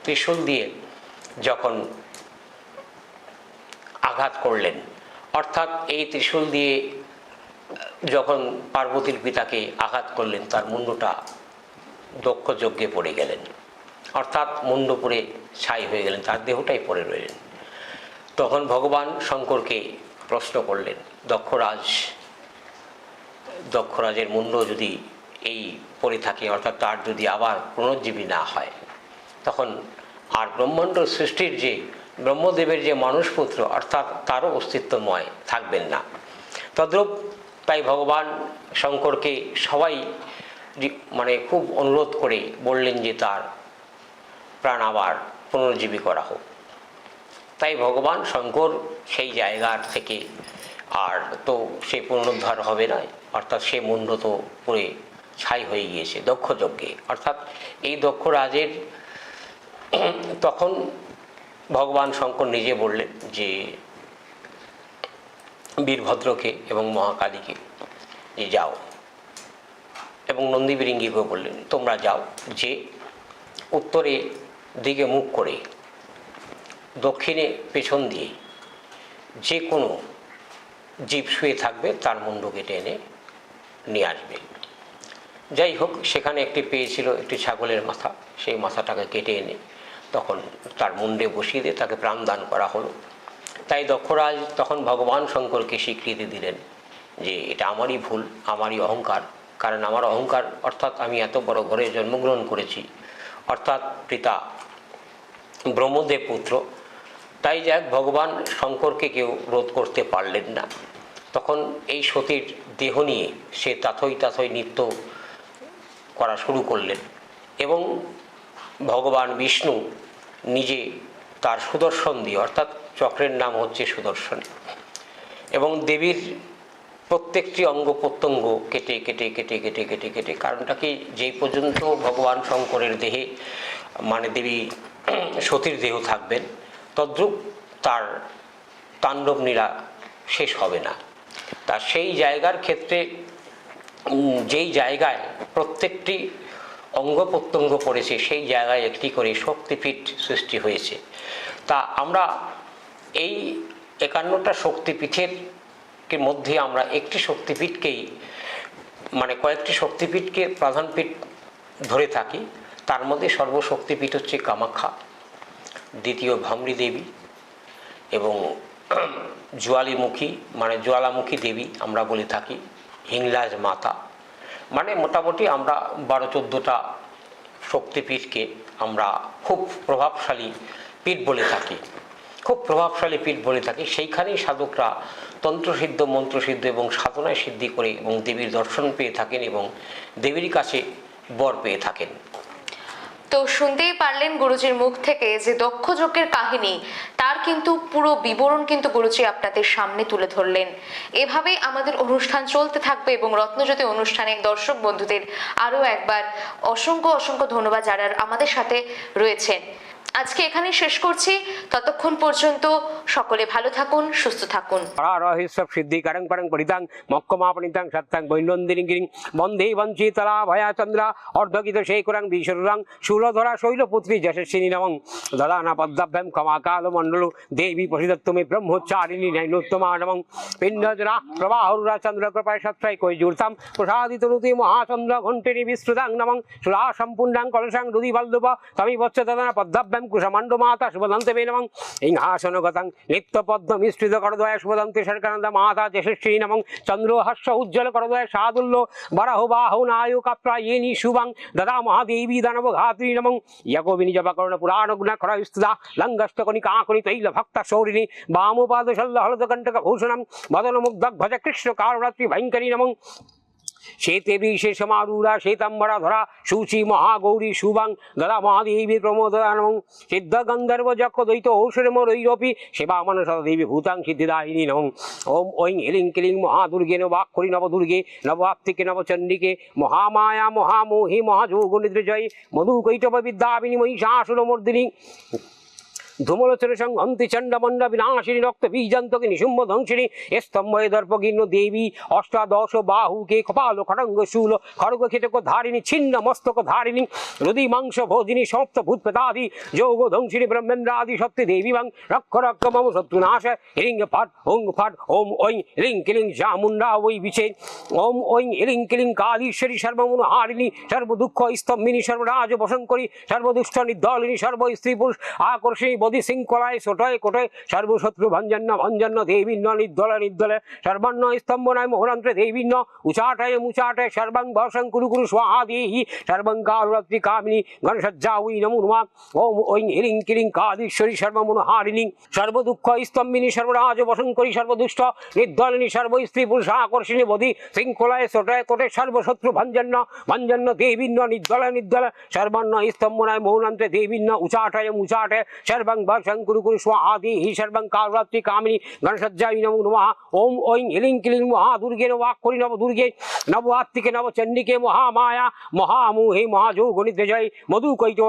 ত্রিশূল দিয়ে যখন আঘাত করলেন, অর্থাৎ এই ত্রিশূল দিয়ে যখন পার্বতীর পিতাকে আঘাত করলেন, তার মুন্ডটা দক্ষ যজ্ঞে পড়ে গেলেন, অর্থাৎ মুন্ড পড়ে ছাই হয়ে গেলেন, তার দেহটাই পড়ে রইলেন। তখন ভগবান শঙ্করকে প্রশ্ন করলেন, দক্ষরাজের মুন্ড যদি এই পড়ে থাকে, অর্থাৎ তার যদি আবার পুনর্জীবী না হয়, তখন আর ব্রহ্মাণ্ড সৃষ্টির যে ব্রহ্মদেবের যে মানুষপুত্র, অর্থাৎ তারও অস্তিত্বময় থাকবেন না। তদ্রূপ তাই ভগবান শঙ্করকে সবাই খুব অনুরোধ করে বললেন যে তার প্রাণ আবার পুনর্জীবী করা হোক। তাই ভগবান শঙ্কর সেই জায়গার থেকে আর তো সেই পুনরুদ্ধার হবে না, অর্থাৎ সে মুন্ড তো পুরে ছাই হয়ে গিয়েছে দক্ষ যজ্ঞে। অর্থাৎ এই দক্ষ রাজের তখন ভগবান শঙ্কর নিজে বললেন যে বীরভদ্রকে এবং মহাকালীকে যে যাও, এবং নন্দী বিরিঙ্গিকেও বললেন তোমরা যাও, যে উত্তরে দিকে মুখ করে দক্ষিণে পেছন দিয়ে যে কোনো জীব শুয়ে থাকবে তার মুন্ড কেটে এনে নিয়ে আসবে। যাই হোক, সেখানে একটি পেয়েছিল একটি ছাগলের মাথা, সেই মাথাটাকে কেটে এনে তখন তার মুন্ডে বসিয়ে দিয়ে তাকে প্রাণদান করা হলো। তাই দক্ষরাজ তখন ভগবান শঙ্করকে স্বীকৃতি দিলেন যে এটা আমারই ভুল, আমারই অহংকার, কারণ আমার অহংকার, অর্থাৎ আমি এত বড় ঘরে জন্মগ্রহণ করেছি, অর্থাৎ পিতা ব্রহ্মদেব পুত্র। তাই যাক, ভগবান শঙ্করকে কেউ রোধ করতে পারলেন না। তখন এই সতীর দেহ নিয়ে সে তাথই নৃত্য করা শুরু করলেন, এবং ভগবান বিষ্ণু নিজে তার সুদর্শন দিয়ে, অর্থাৎ চক্রের নাম হচ্ছে সুদর্শন, এবং দেবীর প্রত্যেকটি অঙ্গ প্রত্যঙ্গ কেটে কেটে কেটে কেটে কেটে কেটে, কারণটা কি, যেই পর্যন্ত ভগবান শঙ্করের দেহে দেবী সতীর দেহ থাকবেন, তদ্রূপ তার তাণ্ডব লীলা শেষ হবে না। তা সেই জায়গার ক্ষেত্রে যেই জায়গায় প্রত্যেকটি অঙ্গ প্রত্যঙ্গ পড়েছে, সেই জায়গায় একটি করে শক্তিপীঠ সৃষ্টি হয়েছে। তা আমরা এই 51টা শক্তিপীঠের মধ্যে আমরা একটি শক্তিপীঠকেই কয়েকটি শক্তিপীঠকে প্রধান পীঠ ধরে থাকি। তার মধ্যে সর্বশক্তিপীঠ হচ্ছে কামাখ্যা, দ্বিতীয় ভ্রামরী দেবী, এবং জ্বালামুখী দেবী আমরা বলে থাকি, হিংলাজ মাতা। মোটামুটি আমরা 12-14টা শক্তিপীঠকে আমরা খুব প্রভাবশালী পীঠ বলে থাকি, সেইখানেই সাধকরা তন্ত্রসিদ্ধ, মন্ত্রসিদ্ধ এবং সাধনায় সিদ্ধি করে এবং দেবীর দর্শন পেয়ে থাকেন এবং দেবীর কাছে বর পেয়ে থাকেন। তো শুনতেই পারলেন গুরুজির মুখ থেকে যে দক্ষ যজ্ঞের কাহিনী, তার কিন্তু পুরো বিবরণ কিন্তু গুরুজি আপনাদের সামনে তুলে ধরলেন। এভাবেই আমাদের অনুষ্ঠান চলতে থাকবে, এবং রত্নজ্যোতি অনুষ্ঠানে দর্শক বন্ধুদের আরো একবার অসংখ্য অসংখ্য ধন্যবাদ যারা আমাদের সাথে রয়েছেন। আজকে এখানেই শেষ করছি। ততক্ষণ পর্যন্ত সকলে ভালো থাকুন, সুস্থ থাকুন। সিদ্ধিকারং পরং পরিতাং মক্কমাপনিতাং সত্তাং বৈনন্দিনী গিরিং বন্দে বঞ্চিতলা ভয়া চন্দ্রা অর্ধগীত শেখরাং বিশ্বরাং শূলধরা শৈলপুত্রী যশস্বিনী নমং দদানা পদ্মাভ্যাম কমাকাল মণ্ডল দেবী প্রসিদত্তমে ব্রহ্মচারিণী নৈনোত্তমা নমং পিণ্ডজরা প্রবাহুরা চন্দ্রকৃপায় সত্রায় কৈজূর্তাম প্রসাদিত রুতি মহাচন্দ্র ঘণ্টেরি বিস্তৃতাং নমং সুরা সম্পূর্ণাং কলসাং রুদি বল্লভ তমি বচ্চ দদানা পদ্মাভ্যাম কুশমাণ্ড মাতা শুভদন্তে নমং ইংহাসনগতাং নিত্যপদ্ম মিশ্রিত করদয় শুভদন্তে শর্করন্দ মাতা যশস্বিনী নমং চন্দ্রহাস্য উজ্জ্বল করদয় সাদুল্য বরাহ বাহু নায়ু কাপ্রায়েনি শুভং দদা মহাদেবী দানব ঘাত্রী নমং ইয়াকোবিনী জপকর্ণ পুরাণ গুণ খরস্তুদা লঙ্গস্তকনিকাকনি তৈল ভক্ত শৌরিণী বামোপাদ শল্য হলদ কণ্টক ভূষণম বদন মুগ্ধ ভজ কৃষ্ণ কারণাত্রী ভয়ঙ্করী নমং शेते विशेषमारूढ़ा श्वेतंबरा धरा शुचि महागौरी शुभं ददा महादेवी प्रमोदनमं सिद्ध गंधर्व जक द्वैत औषधमरैरपि सेवा मनसा देवी भूतां सिद्धिदायिनी नमः ओम ऐं ह्रीं क्लीं महादुर्गे नवाक्षरी नवदुर्गे नवाप्तिके नवचंडिके महामाया महामोहि महाजोगनिद्रजय मधुकैटभ विद्या विनिमयी शासुरमर्दिनी ধূমলোচনে সংহন্তি চণ্ডমণ্ড বিনাশিনী রক্ত বীজান্তকে নিশুম্ভ ধ্বংসিনী স্তম্ভয়ে দর্পগীর্ণ দেবী অষ্টাদশ বাহুকে কপাল খড়ঙ্গ শূল খড়গ খেটক ধারিণী ছিন্ন মস্তক ধারিণী হৃদি মাংস ভোজিনী সমস্ত ভূত প্রেতাদি যোগ ধ্বংসিনী ব্রহ্মেন্দ্রাদি সত্যি দেবী বাং রক্ষ রক্ষ মম শত্রুনাশ হিরিং ফাট ওম ঐং হিরিং কিলিং চামুণ্ডা ওই বিছে ওম ঐং হিরিং কিলিং কালীশ্বরী সর্বমন হারিণী সর্বদুঃখ স্তম্ভিনী সর্বরাজ বসঙ্করী সর্বদুষ্ট নির্দলিনী সর্ব স্ত্রী পুরুষ আকর্ষণী বধি শৃঙ্খলায় ছোটয় কোটয় সর্বশত্রু ভঞ্জন্য ভঞ্জন্য দেবীন্য নির্দল নির্দলে সর্বান্ন স্তম্ভনায় মোহরান্ত্রে দেবীন্য উচাটয় মুচাটয় সর্বাং বর্ষং কুরু কুরু স্বাহা দেহি সর্বং কালরাত্রি কামিনী গণসজ্জা উই নমো নমঃ ওম ঐং হিরিং কিলিং কালীশ্বরী সর্বমন হারিণী সর্বদুঃখ স্তম্ভিনী সর্বরাজ বসঙ্করী সর্বদুষ্ট নির্দলিনী সর্ব স্ত্রী পুরুষ আকর্ষণী বধি শৃঙ্খলায় ছোটয় কোটয় সর্বশত্রু ভঞ্জন্য ভঞ্জন্য দেবীন্য নির্দল নির্দল সর্বান্ন স্তম্ভনায় মোহনান্ত্রে দেবীন্য উচাটয় মুচাটয় সর্বং বর্ষং কুরু কুরু স্বাহা দেহি সর্বং কালরাত্রি কামিনী গণসজ্জায় নমো নমঃ ওম ঐং হিলিং ক্লিং মহাদুর্গে নবাক্ষরি নবদুর্গে নবআত্মিকে নবচণ্ডিকে মহামায়া মহামোহে মহাযোগনিদ্রজয় মধুকৈট